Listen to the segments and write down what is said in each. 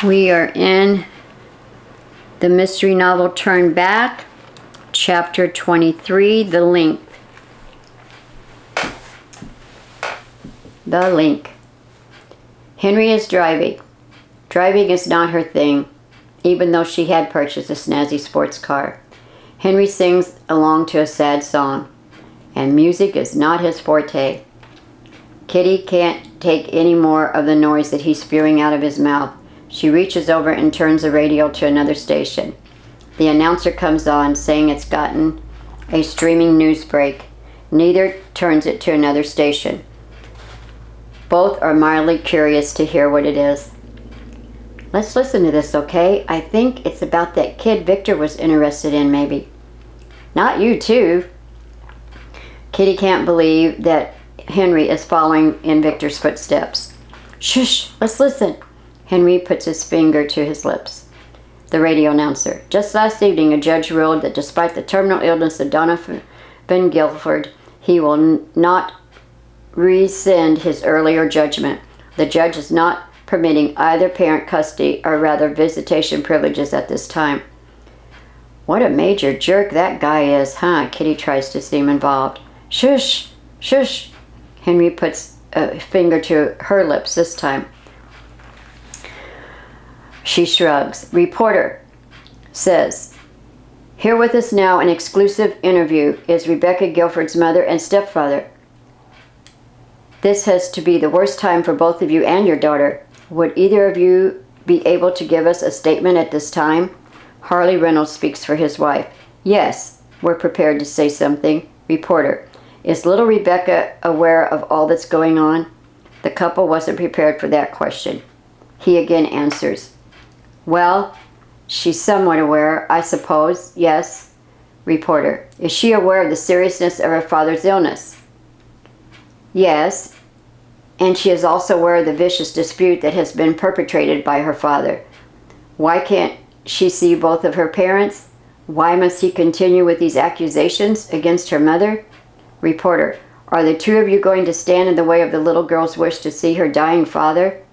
We are in the mystery novel Turn Back, chapter 23, The Link. The Link. Henry is driving. Driving is not her thing, even though she had purchased a snazzy sports car. Henry sings along to a sad song, and music is not his forte. Kitty can't take any more of the noise that he's spewing out of his mouth. She reaches over and turns the radio to another station. The announcer comes on, saying it's gotten a streaming news break. Neither turns it to another station. Both are mildly curious to hear what it is. Let's listen to this, okay? I think it's about that kid Victor was interested in, maybe. Not you, too. Kitty can't believe that Henry is following in Victor's footsteps. Shush, let's listen. Henry puts his finger to his lips. The radio announcer. Just last evening, a judge ruled that despite the terminal illness of Donovan Guilford, he will not rescind his earlier judgment. The judge is not permitting either parent custody or rather visitation privileges at this time. What a major jerk that guy is, huh? Kitty tries to seem involved. Shush, shush. Henry puts a finger to her lips this time. She shrugs. Reporter says, here with us now an exclusive interview is Rebecca Guilford's mother and stepfather. This has to be the worst time for both of you and your daughter. Would either of you be able to give us a statement at this time? Harley Reynolds speaks for his wife. Yes, we're prepared to say something. Reporter, is little Rebecca aware of all that's going on? The couple wasn't prepared for that question. He again answers. Well, she's somewhat aware, I suppose, yes. Reporter, is she aware of the seriousness of her father's illness? Yes, and she is also aware of the vicious dispute that has been perpetrated by her father. Why can't she see both of her parents? Why must he continue with these accusations against her mother? Reporter, are the two of you going to stand in the way of the little girl's wish to see her dying father?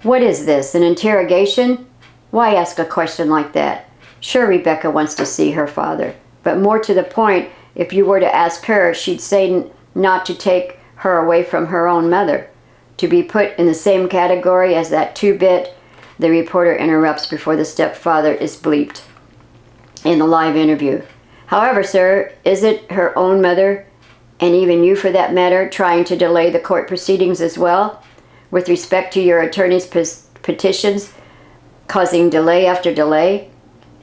What is this, an interrogation? Why ask a question like that? Sure, Rebecca wants to see her father, but more to the point, if you were to ask her, she'd say not to take her away from her own mother. To be put in the same category as that two-bit, the reporter interrupts before the stepfather is bleeped in the live interview. However, sir, is it her own mother, and even you for that matter, trying to delay the court proceedings as well? With respect to your attorney's petitions causing delay after delay?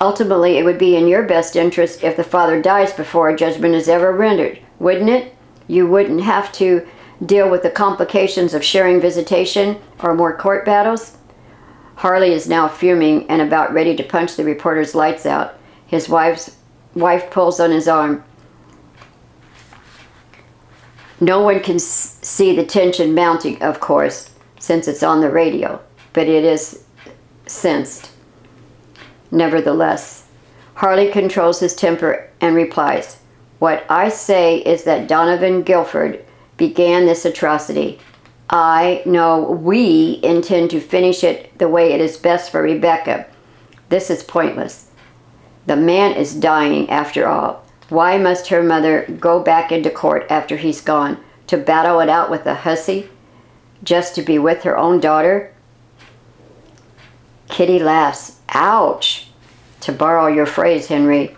Ultimately, it would be in your best interest if the father dies before a judgment is ever rendered, wouldn't it? You wouldn't have to deal with the complications of sharing visitation or more court battles? Harley is now fuming and about ready to punch the reporter's lights out. His wife pulls on his arm. No one can see the tension mounting, of course, since it's on the radio, but it is sensed. Nevertheless, Harley controls his temper and replies, what I say is that Donovan Guilford began this atrocity. We intend to finish it the way it is best for Rebecca. This is pointless. The man is dying after all. Why must her mother go back into court after he's gone? To battle it out with a hussy? Just to be with her own daughter? Kitty laughs. Ouch! To borrow your phrase, Henry.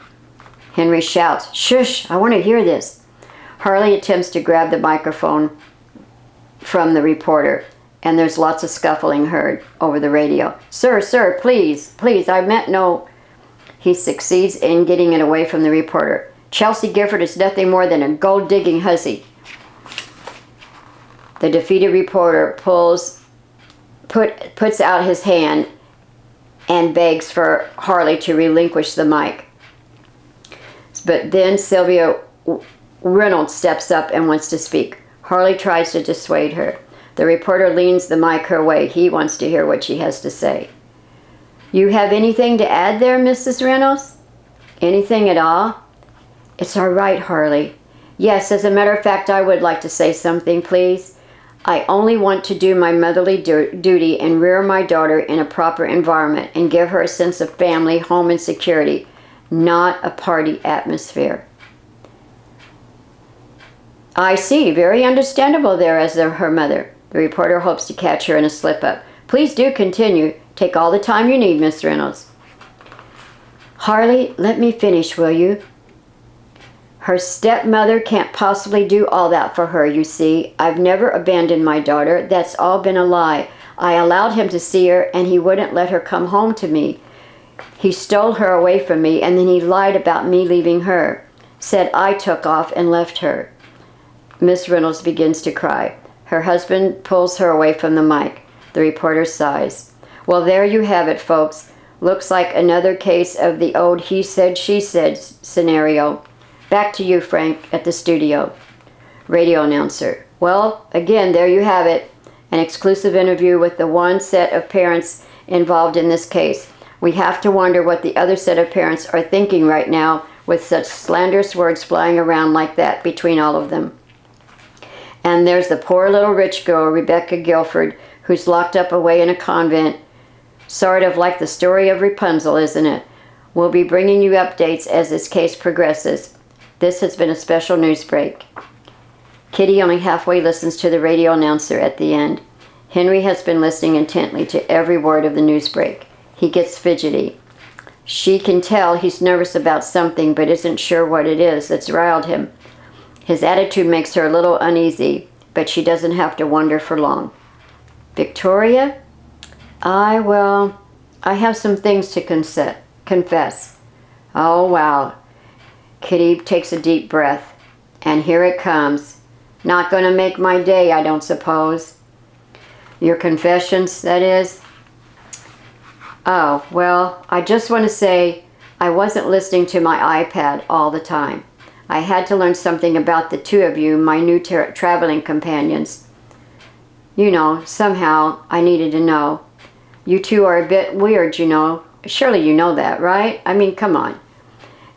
Henry shouts, shush, I want to hear this. Harley attempts to grab the microphone from the reporter, and there's lots of scuffling heard over the radio. Sir, please, I meant no... He succeeds in getting it away from the reporter. Chelsea Gifford is nothing more than a gold-digging hussy. The defeated reporter puts out his hand and begs for Harley to relinquish the mic. But then Sylvia Reynolds steps up and wants to speak. Harley tries to dissuade her. The reporter leans the mic her way. He wants to hear what she has to say. You have anything to add there, Mrs. Reynolds? Anything at all? It's all right, Harley. Yes, as a matter of fact, I would like to say something, please. I only want to do my motherly duty and rear my daughter in a proper environment and give her a sense of family, home, and security, not a party atmosphere. I see. Very understandable there as her mother. The reporter hopes to catch her in a slip-up. Please do continue. Take all the time you need, Miss Reynolds. Harley, let me finish, will you? Her stepmother can't possibly do all that for her, you see. I've never abandoned my daughter. That's all been a lie. I allowed him to see her, and he wouldn't let her come home to me. He stole her away from me, and then he lied about me leaving her. Said I took off and left her. Miss Reynolds begins to cry. Her husband pulls her away from the mic. The reporter sighs. Well, there you have it, folks. Looks like another case of the old he said, she said scenario. Back to you, Frank, at the studio. Radio announcer. Well, again, there you have it. An exclusive interview with the one set of parents involved in this case. We have to wonder what the other set of parents are thinking right now with such slanderous words flying around like that between all of them. And there's the poor little rich girl, Rebecca Guilford, who's locked up away in a convent. Sort of like the story of Rapunzel, isn't it? We'll be bringing you updates as this case progresses. This has been a special news break. Kitty only halfway listens to the radio announcer at the end. Henry has been listening intently to every word of the news break. He gets fidgety. She can tell he's nervous about something but isn't sure what it is that's riled him. His attitude makes her a little uneasy, but she doesn't have to wonder for long. Victoria? I have some things to confess. Oh, wow. Kitty takes a deep breath. And here it comes. Not going to make my day, I don't suppose. Your confessions, that is? Oh, well, I just want to say I wasn't listening to my iPad all the time. I had to learn something about the two of you, my new traveling companions. You know, somehow I needed to know. You two are a bit weird, you know. Surely you know that, right? I mean, come on.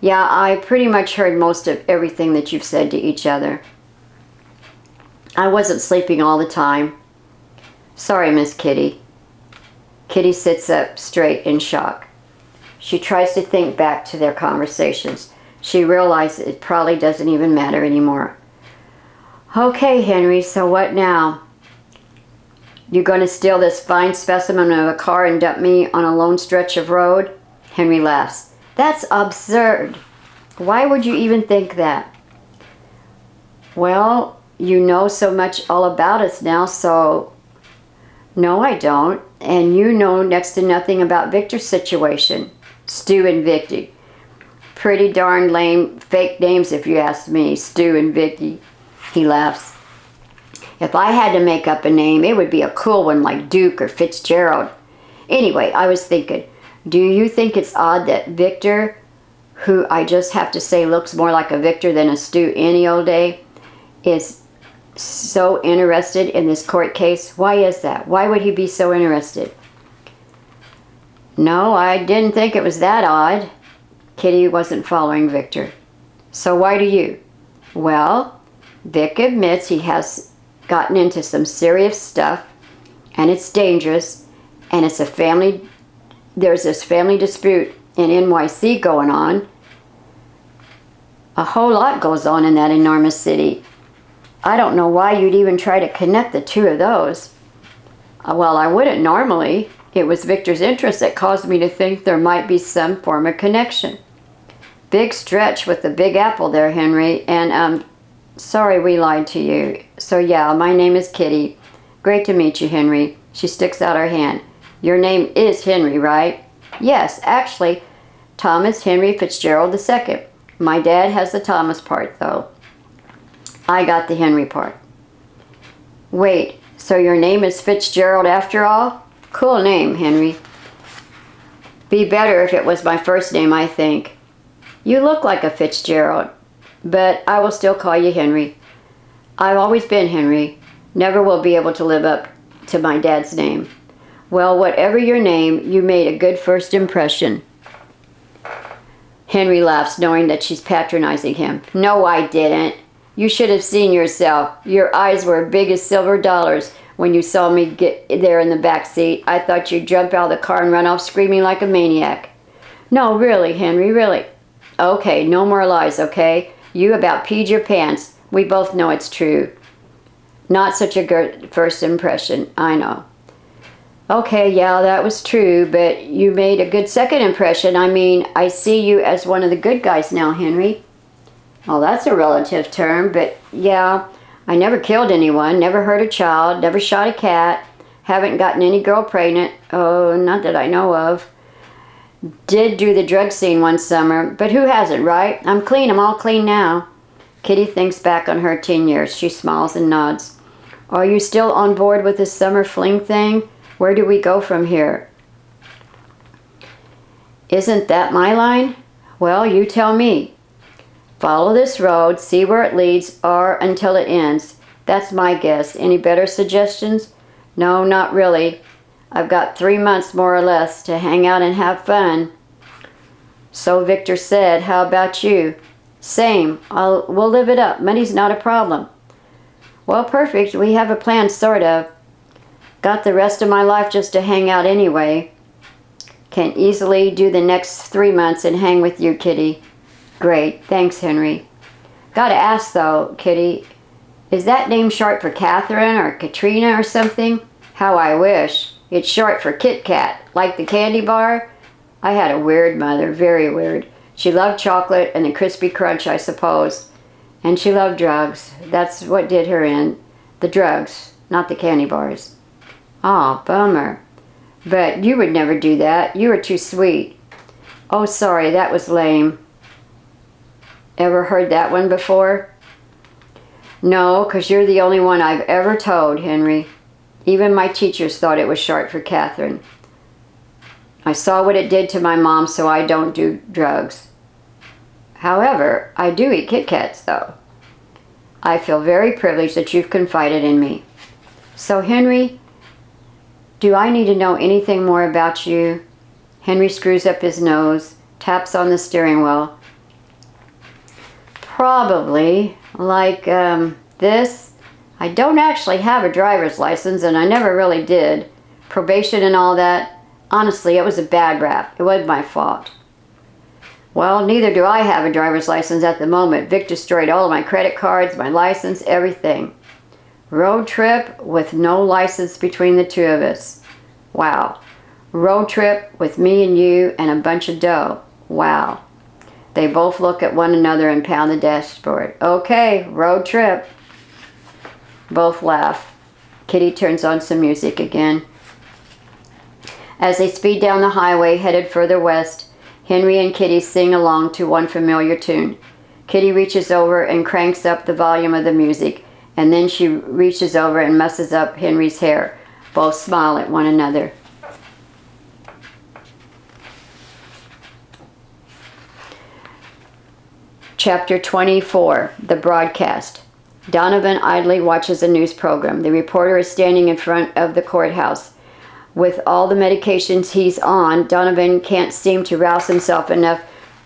Yeah, I pretty much heard most of everything that you've said to each other. I wasn't sleeping all the time. Sorry, Miss Kitty. Kitty sits up straight in shock. She tries to think back to their conversations. She realizes it probably doesn't even matter anymore. Okay, Henry, so what now? You going to steal this fine specimen of a car and dump me on a lone stretch of road? Henry laughs. That's absurd. Why would you even think that? Well, you know so much all about us now, so... No, I don't. And you know next to nothing about Victor's situation. Stu and Vicky. Pretty darn lame fake names if you ask me, Stu and Vicky. He laughs. If I had to make up a name, it would be a cool one like Duke or Fitzgerald. Anyway, I was thinking, do you think it's odd that Victor, who I just have to say looks more like a Victor than a Stu any old day, is so interested in this court case? Why is that? Why would he be so interested? No, I didn't think it was that odd. Kitty wasn't following Victor. So why do you? Well, Vic admits he has gotten into some serious stuff, and it's dangerous, and it's there's this family dispute in NYC going on. A whole lot goes on in that enormous city. I don't know why you'd even try to connect the two of those. Well, I wouldn't normally. It was Victor's interest that caused me to think there might be some form of connection. Big stretch with the Big Apple there, Henry, and sorry we lied to you. So yeah, my name is Kitty. Great to meet you, Henry. She sticks out her hand. Your name is Henry, right? Yes, actually, Thomas Henry Fitzgerald II. My dad has the Thomas part, though. I got the Henry part. Wait, so your name is Fitzgerald after all? Cool name, Henry. Be better if it was my first name, I think. You look like a Fitzgerald, but I will still call you Henry. I've always been Henry. Never will be able to live up to my dad's name. Well, whatever your name, you made a good first impression. Henry laughs, knowing that she's patronizing him. No, I didn't. You should have seen yourself. Your eyes were big as silver dollars when you saw me get there in the back seat. I thought you'd jump out of the car and run off screaming like a maniac. No, really, Henry, really. Okay, no more lies, okay? You about peed your pants. We both know it's true. Not such a good first impression, I know. Okay, yeah, that was true, but you made a good second impression. I mean, I see you as one of the good guys now, Henry. Well, that's a relative term, but yeah, I never killed anyone, never hurt a child, never shot a cat, haven't gotten any girl pregnant. Oh, not that I know of. Did do the drug scene one summer, but who hasn't, right? I'm clean, I'm all clean now. Kitty thinks back on her teen years. She smiles and nods. Are you still on board with this summer fling thing? Where do we go from here? Isn't that my line? Well, you tell me. Follow this road, see where it leads, or until it ends. That's my guess. Any better suggestions? No, not really. I've got 3 months more or less to hang out and have fun. So Victor said. How about you? Same. We'll live it up. Money's not a problem. Well, perfect. We have a plan, sort of. Got the rest of my life just to hang out anyway. Can easily do the next 3 months and hang with you, Kitty. Great. Thanks, Henry. Gotta ask, though, Kitty, is that name short for Catherine or Katrina or something? How I wish. It's short for Kit Kat, like the candy bar. I had a weird mother, very weird. She loved chocolate and the crispy crunch, I suppose. And she loved drugs. That's what did her in. The drugs, not the candy bars. Aw, bummer. But you would never do that. You were too sweet. Oh, sorry, that was lame. Ever heard that one before? No, 'cause you're the only one I've ever told, Henry. Even my teachers thought it was short for Catherine. I saw what it did to my mom, so I don't do drugs. However, I do eat Kit Kats, though. I feel very privileged that you've confided in me. So, Henry, do I need to know anything more about you? Henry screws up his nose, taps on the steering wheel. Probably. Like, this. I don't actually have a driver's license, and I never really did. Probation and all that. Honestly, it was a bad rap. It wasn't my fault. Well, neither do I have a driver's license at the moment. Vic destroyed all of my credit cards, my license, everything. Road trip with no license between the two of us. Wow. Road trip with me and you and a bunch of dough. Wow. They both look at one another and pound the dashboard. Okay, road trip. Both laugh. Kitty turns on some music again. As they speed down the highway headed further west, Henry and Kitty sing along to one familiar tune. Kitty reaches over and cranks up the volume of the music, and then she reaches over and messes up Henry's hair. Both smile at one another. Chapter 24, The Broadcast. Donovan idly watches a news program. The reporter is standing in front of the courthouse. With all the medications he's on, Donovan can't seem to rouse himself enough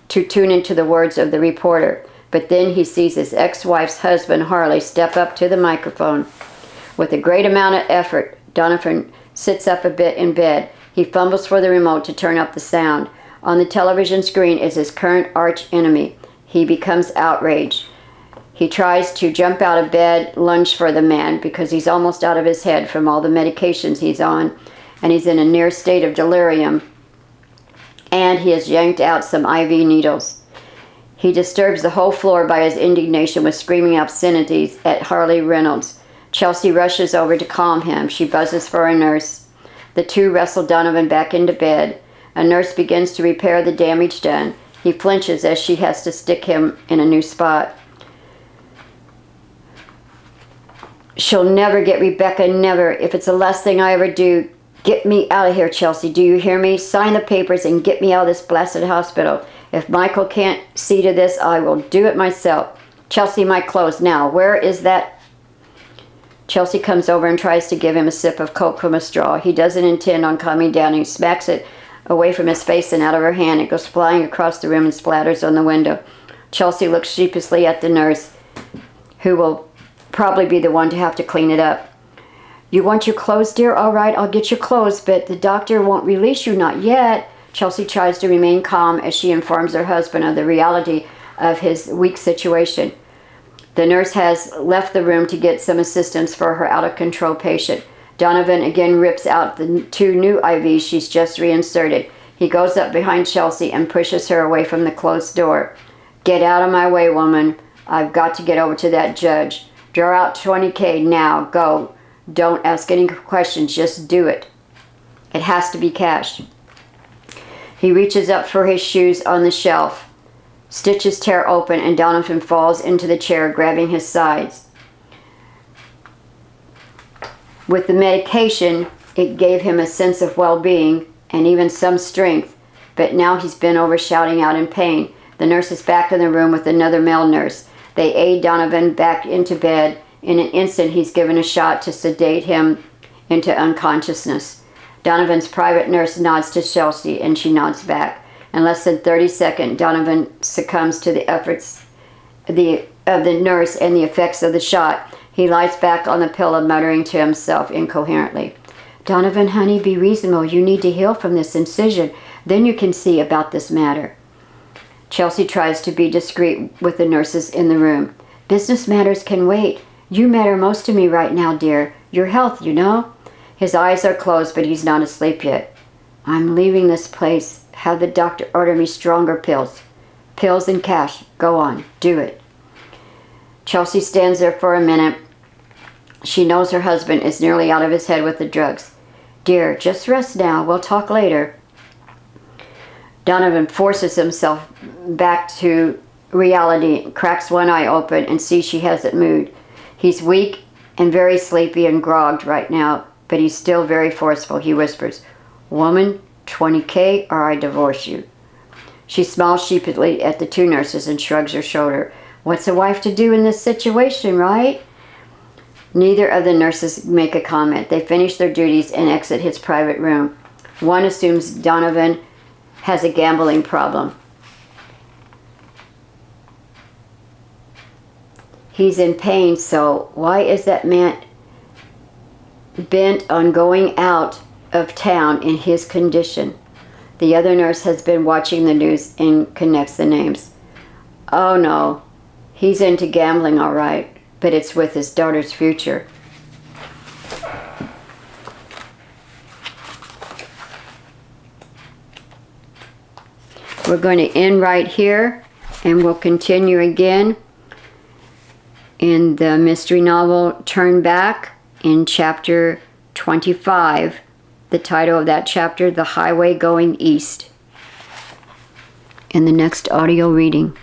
to tune into the words of the reporter. But then he sees his ex-wife's husband, Harley, step up to the microphone. With a great amount of effort, Donovan sits up a bit in bed. He fumbles for the remote to turn up the sound. On the television screen is his current arch enemy. He becomes outraged. He tries to jump out of bed, lunge for the man, because he's almost out of his head from all the medications he's on, and he's in a near state of delirium, and he has yanked out some IV needles. He disturbs the whole floor by his indignation with screaming obscenities at Harley Reynolds. Chelsea rushes over to calm him. She buzzes for a nurse. The two wrestle Donovan back into bed. A nurse begins to repair the damage done. He flinches as she has to stick him in a new spot. She'll never get Rebecca, never. If it's the last thing I ever do, get me out of here, Chelsea. Do you hear me? Sign the papers and get me out of this blasted hospital. If Michael can't see to this, I will do it myself. Chelsea, my clothes now. Where is that? Chelsea comes over and tries to give him a sip of Coke from a straw. He doesn't intend on calming down. He smacks it away from his face and out of her hand. It goes flying across the room and splatters on the window. Chelsea looks sheepishly at the nurse. who will probably be the one to have to clean it up. You want your clothes, dear? All right, I'll get your clothes, but the doctor won't release you, not yet. Chelsea tries to remain calm as she informs her husband of the reality of his weak situation. The nurse has left the room to get some assistance for her out-of-control patient. Donovan again rips out the 2 new IVs she's just reinserted. He goes up behind Chelsea and pushes her away from the closed door. Get out of my way, woman. I've got to get over to that judge. Draw out $20,000 now. Go. Don't ask any questions. Just do it. It has to be cash. He reaches up for his shoes on the shelf. Stitches tear open and Donovan falls into the chair, grabbing his sides. With the medication, it gave him a sense of well-being and even some strength, but now he's bent over shouting out in pain. The nurse is back in the room with another male nurse. They aid Donovan back into bed. In an instant, he's given a shot to sedate him into unconsciousness. Donovan's private nurse nods to Chelsea, and she nods back. In less than 30 seconds, Donovan succumbs to the efforts of the nurse and the effects of the shot. He lies back on the pillow, muttering to himself incoherently. Donovan, honey, be reasonable. You need to heal from this incision. Then you can see about this matter. Chelsea tries to be discreet with the nurses in the room. Business matters can wait. You matter most to me right now, dear. Your health, you know. His eyes are closed, but he's not asleep yet. I'm leaving this place. Have the doctor order me stronger pills. Pills and cash. Go on. Do it. Chelsea stands there for a minute. She knows her husband is nearly out of his head with the drugs. Dear, just rest now. We'll talk later. Donovan forces himself back to reality, cracks one eye open, and sees she hasn't moved. He's weak and very sleepy and grogged right now, but he's still very forceful. He whispers, Woman, $20,000 or I divorce you. She smiles sheepishly at the 2 nurses and shrugs her shoulder. What's a wife to do in this situation, right? Neither of the nurses make a comment. They finish their duties and exit his private room. One assumes Donovan has a gambling problem. He's in pain, so why is that man bent on going out of town in his condition? The other nurse has been watching the news and connects the names. Oh no, he's into gambling all right, but it's with his daughter's future. We're going to end right here, and we'll continue again in the mystery novel Turn Back in chapter 25. The title of that chapter, The Highway Going East, in the next audio reading.